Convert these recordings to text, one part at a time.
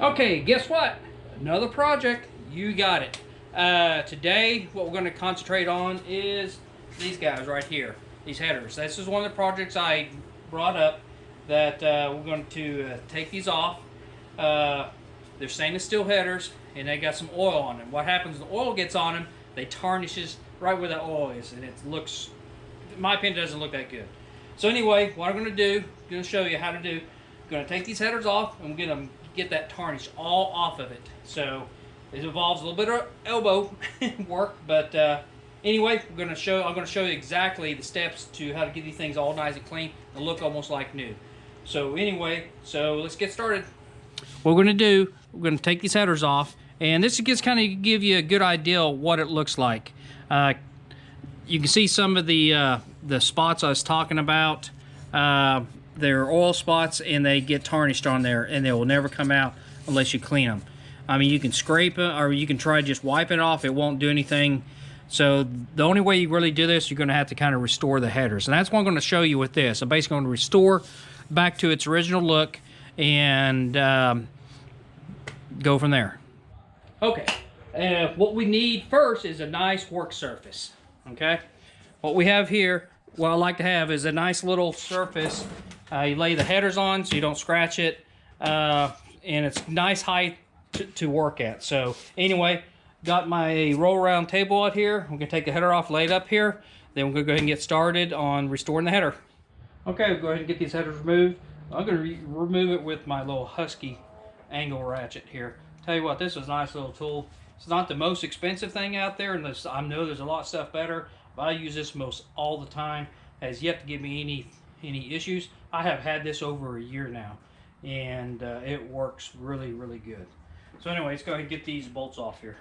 Okay, guess what? Another project. You got it. Today, what we're going to concentrate on is these guys right here. These headers. This is one of the projects I brought up that we're going to take these off. They're stainless steel headers, and they got some oil on them. What happens when the oil gets on them, they tarnishes right where the oil is, and it looks, in my opinion, doesn't look that good. So anyway, what I'm going to do, I'm going to show you how to do. I'm going to take these headers off, and we're going to get that tarnish all off of it. So it involves a little bit of elbow work, but anyway, I'm going to show you exactly the steps to how to get these things all nice and clean and look almost like new. So anyway, let's get started. What we're going to do, we're going to take these headers off, and this just kind of give you a good idea of what it looks like. You can see some of the spots I was talking about. They're oil spots, and they get tarnished on there, and they will never come out unless you clean them. I mean, you can scrape it, or you can try just wiping it off. It won't do anything. So the only way you really do this, you're going to have to kind of restore the headers, and that's what I'm going to show you with this. I'm basically going to restore back to its original look and go from there. Okay, what we need first is a nice work surface. Okay, what we have here, what I like to have is a nice little surface. You lay the headers on so you don't scratch it, and it's nice height to work at. So anyway, got my roll around table out here. We're gonna take the header off, lay it up here, then we're gonna go ahead and get started on restoring the header. Okay, we'll go ahead and get these headers removed. I'm gonna remove it with my little Husky angle ratchet here. Tell you what, this is a nice little tool. It's not the most expensive thing out there, and I know there's a lot of stuff better, but I use this most all the time. Has yet to give me any issues. I have had this over a year now, and it works really, really good. So anyway, let's go ahead and get these bolts off here.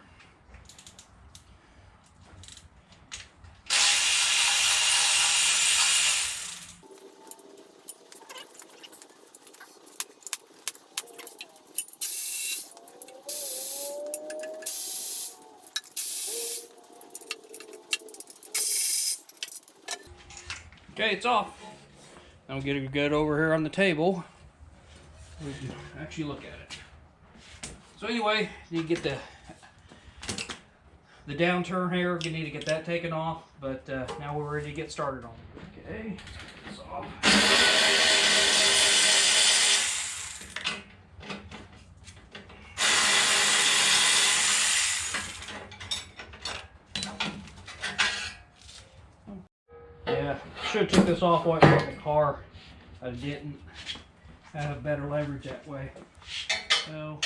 Okay, it's off. Now we'll get it good over here on the table. We can actually look at it. So anyway, you get the downturn here. You need to get that taken off, but now we're ready to get started on it. Okay, let's get this off. Yeah, should have took this off while I was in the car. I didn't. I have better leverage that way. So.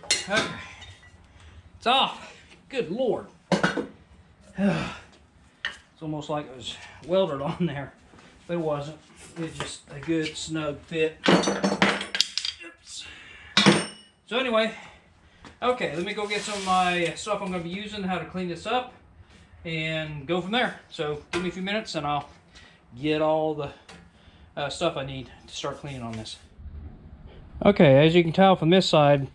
Okay. It's off. Good Lord. It's almost like it was welded on there, but it wasn't. It's just a good snug fit. Oops. So anyway, okay, let me go get some of my stuff I'm going to be using, how to clean this up, and go from there. So give me a few minutes and I'll get all the stuff I need to start cleaning on this. Okay, as you can tell from this side,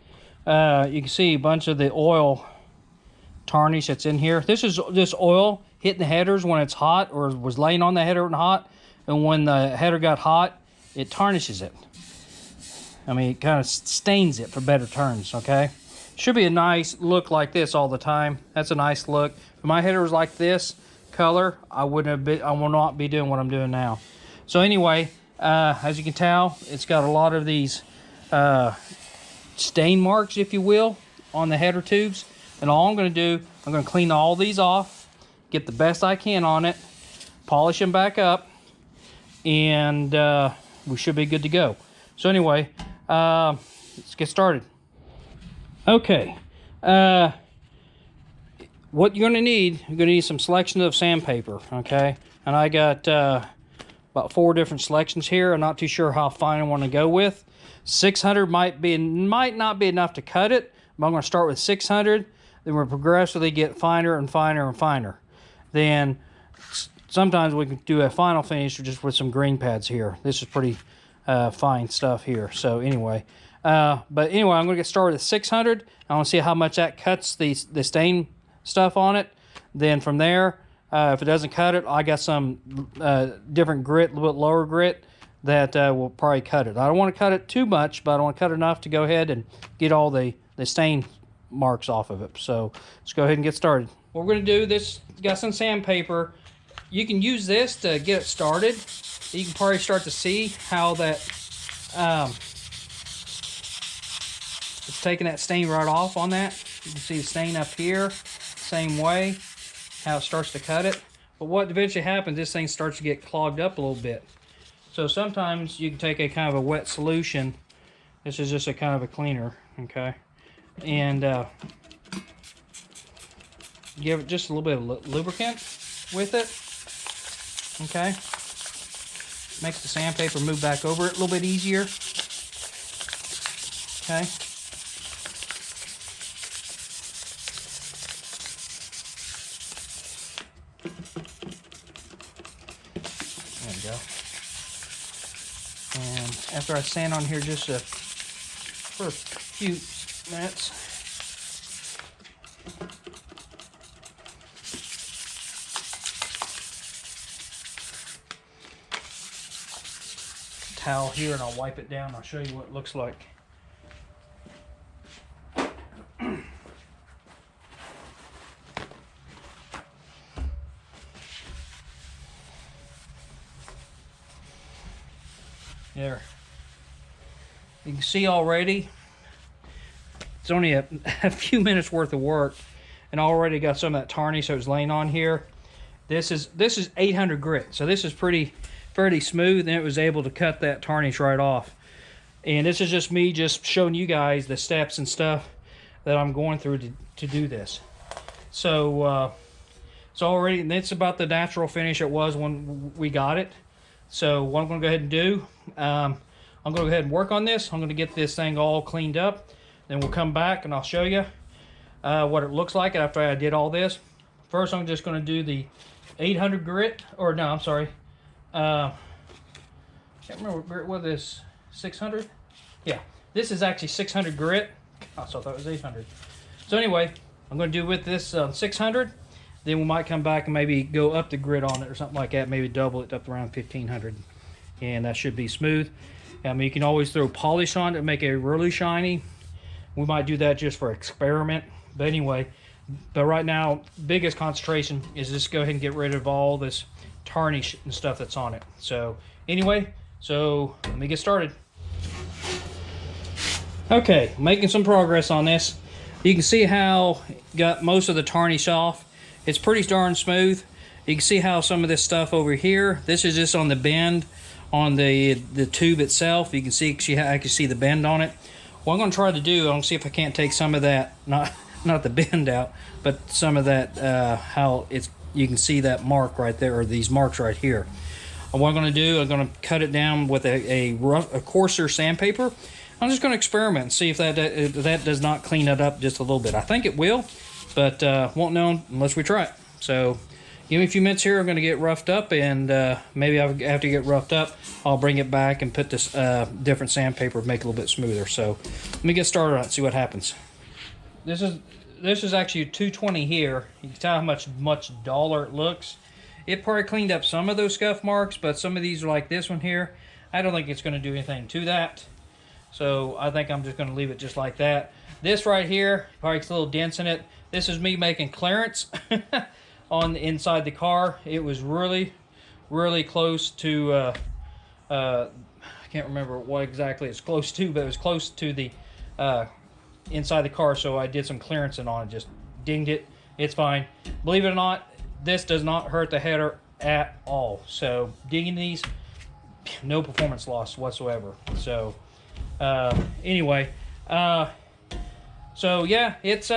you can see a bunch of the oil tarnish that's in here. This is this oil hitting the headers when it's hot, or was laying on the header when hot. And when the header got hot, it tarnishes it. I mean, it kind of stains it for better terms, okay? Should be a nice look like this all the time. That's a nice look. If my header was like this color, I will not be doing what I'm doing now. So anyway, as you can tell, it's got a lot of these stain marks, if you will, on the header tubes. And all I'm going to do, I'm going to clean all these off, get the best I can on it, polish them back up, and we should be good to go. So anyway, let's get started. Okay, what you're going to need some selection of sandpaper, okay? And I got about 4 different selections here. I'm not too sure how fine I want to go with. 600 might not be enough to cut it, but I'm going to start with 600. Then we'll progressively get finer and finer and finer. Then sometimes we can do a final finish just with some green pads here. This is pretty fine stuff here. So anyway, But anyway, I'm going to get started at 600. I want to see how much that cuts the stain stuff on it. Then from there, if it doesn't cut it, I got some different grit, a little bit lower grit, that will probably cut it. I don't want to cut it too much, but I want to cut enough to go ahead and get all the stain marks off of it. So let's go ahead and get started. What we're going to do, this got some sandpaper. You can use this to get it started. You can probably start to see how that it's taking that stain right off on that. You can see the stain up here, same way, how it starts to cut it. But what eventually happens, this thing starts to get clogged up a little bit. So sometimes you can take a kind of a wet solution. This is just a kind of a cleaner, okay? And give it just a little bit of lubricant with it, okay? Makes the sandpaper move back over it a little bit easier, okay? There we go. And after I sand on here just for a few minutes, towel here, and I'll wipe it down. I'll show you what it looks like. There. You can see already, it's only a few minutes worth of work, and already got some of that tarnish that was laying on here. This is 800 grit, so this is fairly smooth, and it was able to cut that tarnish right off. And this is just me just showing you guys the steps and stuff that I'm going through to do this. So it's already, and it's about the natural finish it was when we got it. So what I'm going to go ahead and do, I'm going to go ahead and work on this. I'm going to get this thing all cleaned up. Then we'll come back and I'll show you what it looks like after I did all this. First, I'm just going to do the 800 grit, or no, I'm sorry. Can't remember what grit was this, 600? Yeah, this is actually 600 grit. I thought that was 800. So anyway, I'm going to do with this 600. Then we might come back and maybe go up the grit on it or something like that. Maybe double it up to around 1500, and that should be smooth. I mean, you can always throw polish on it to make it really shiny. We might do that just for experiment. But anyway, right now, biggest concentration is just go ahead and get rid of all this tarnish and stuff that's on it. So anyway, so let me get started. Okay, making some progress on this. You can see how got most of the tarnish off. It's pretty darn smooth. You can see how some of this stuff over here, this is just on the bend on the tube itself. You can see, I can see the bend on it. What I'm going to try to do, I'm going to see if I can't take some of that, not the bend out, but some of that, how it's, you can see that mark right there, or these marks right here. And what I'm going to do, I'm going to cut it down with a coarser sandpaper. I'm just going to experiment and see if that does not clean it up just a little bit. I think it will, but won't know unless we try it. So give me a few minutes here. I'm going to get roughed up, and maybe after you get roughed up, I'll bring it back and put this different sandpaper to make it a little bit smoother. So let me get started on it, see what happens. This is actually 220 here. You can tell how much duller it looks. It probably cleaned up some of those scuff marks, but some of these are like this one here. I don't think it's going to do anything to that. So I think I'm just going to leave it just like that. This right here, probably gets a little dents in it. This is me making clearance on the inside the car. It was really, really close to, I can't remember what exactly it's close to, but it was close to the inside the car, so I did some clearancing on it, just dinged it. It's fine. Believe it or not, this does not hurt the header at all. So dinging these, no performance loss whatsoever. So anyway, so yeah, it's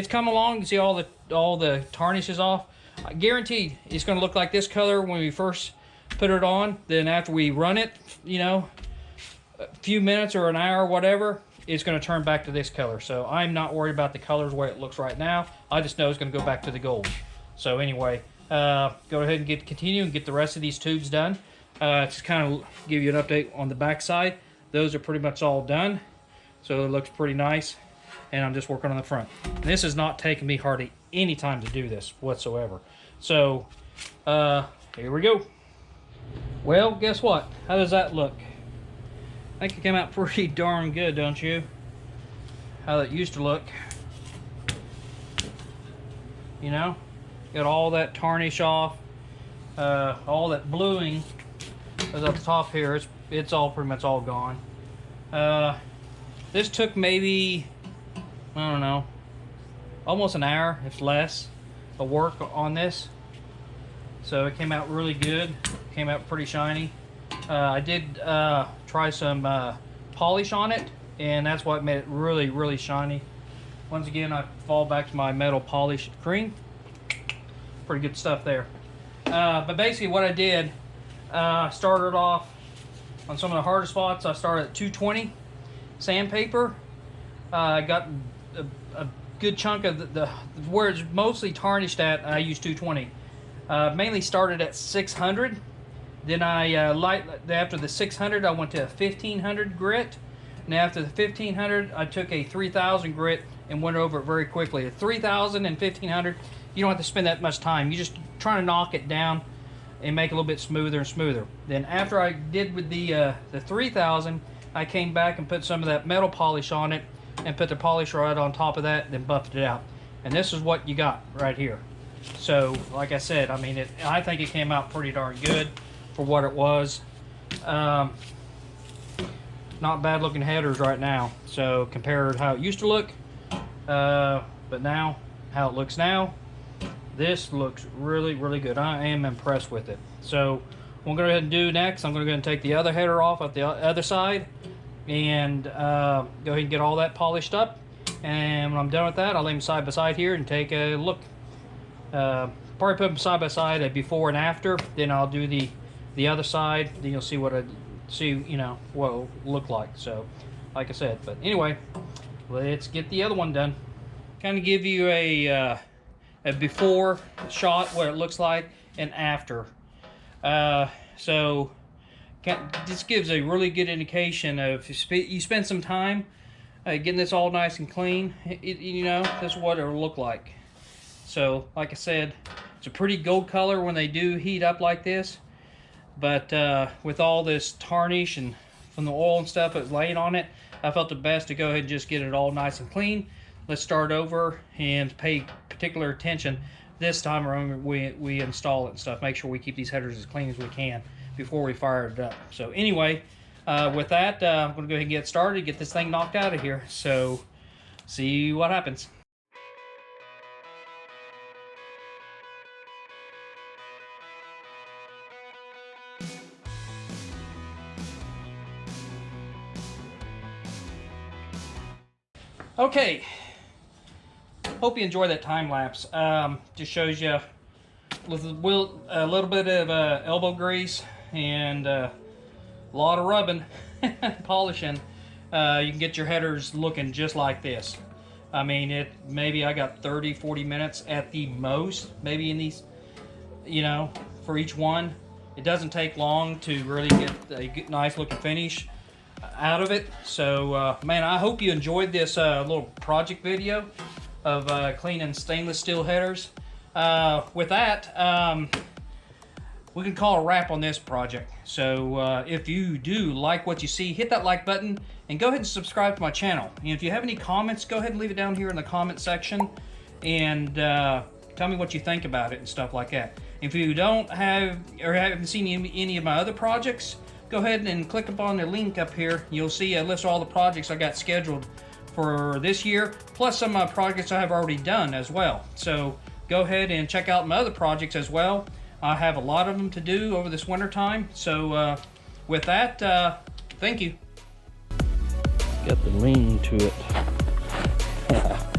come along. You can see all the tarnish is off. Guaranteed it's going to look like this color when we first put it on. Then after we run it, you know, a few minutes or an hour or whatever, it's going to turn back to this color. So I'm not worried about the colors where it looks right now. I just know it's going to go back to the gold. So anyway, go ahead and continue and get the rest of these tubes done. Just kind of give you an update on the back side. Those are pretty much all done. So it looks pretty nice. and I'm just working on the front. And this is not taking me hardly any time to do this whatsoever. So here we go. Well, guess what? How does that look? I think it came out pretty darn good, don't you? How that used to look. You know, got all that tarnish off, all that bluing is up the top here. It's all pretty much all gone. This took maybe, I don't know, almost an hour, if less, of work on this. So it came out really good. Came out pretty shiny. I did try some polish on it, and that's what made it really, really shiny. Once again, I fall back to my metal polish cream. Pretty good stuff there. But basically what I did, started off on some of the harder spots. I started at 220 sandpaper. I got a good chunk of the where it's mostly tarnished at. I used 220. Mainly started at 600. Then I after the 600, I went to a 1500 grit. And after the 1500, I took a 3000 grit and went over it very quickly. At 3000 and 1500, you don't have to spend that much time. You just try to knock it down and make it a little bit smoother and smoother. Then after I did with the 3000, I came back and put some of that metal polish on it and put the polish right on top of that, and then buffed it out. And this is what you got right here. So, like I said, I mean, I think it came out pretty darn good for what it was. Not bad looking headers right now. So compared to how it used to look, but now how it looks now, this looks really, really good. I am impressed with it. So what I'm going to go ahead and do next, I'm going to go ahead and take the other header off at the other side and go ahead and get all that polished up. And when I'm done with that, I'll lay them side by side here and take a look. Probably put them side by side, a before and after. Then I'll do the other side. Then you'll see what you know, what it'll look like. So, like I said, but anyway, let's get the other one done. Kind of give you a before shot, what it looks like, and after. So this gives a really good indication of if you spend some time getting this all nice and clean, you know, this is what it'll look like. So, like I said, it's a pretty gold color when they do heat up like this. But with all this tarnish and from the oil and stuff that was laying on it, I felt the best to go ahead and just get it all nice and clean. Let's start over and pay particular attention this time around we install it and stuff. Make sure we keep these headers as clean as we can before we fire it up. So anyway, with that, I'm going to go ahead and get started, get this thing knocked out of here. So see what happens. Okay, hope you enjoy that time lapse. Just shows you with a little bit of elbow grease and a lot of rubbing, polishing. You can get your headers looking just like this. I mean, maybe I got 30-40 minutes at the most, maybe in these, you know, for each one. It doesn't take long to really get a good, nice looking finish out of it. So man, I hope you enjoyed this little project video of cleaning stainless steel headers. With that, we can call a wrap on this project. So if you do like what you see, hit that like button and go ahead and subscribe to my channel. And if you have any comments, go ahead and leave it down here in the comment section and tell me what you think about it and stuff like that. If you don't have or haven't seen any of my other projects, go ahead and click upon the link up here. You'll see a list of all the projects I got scheduled for this year, plus some projects I have already done as well. So go ahead and check out my other projects as well. I have a lot of them to do over this winter time. So with that, thank you. Got the lean to it.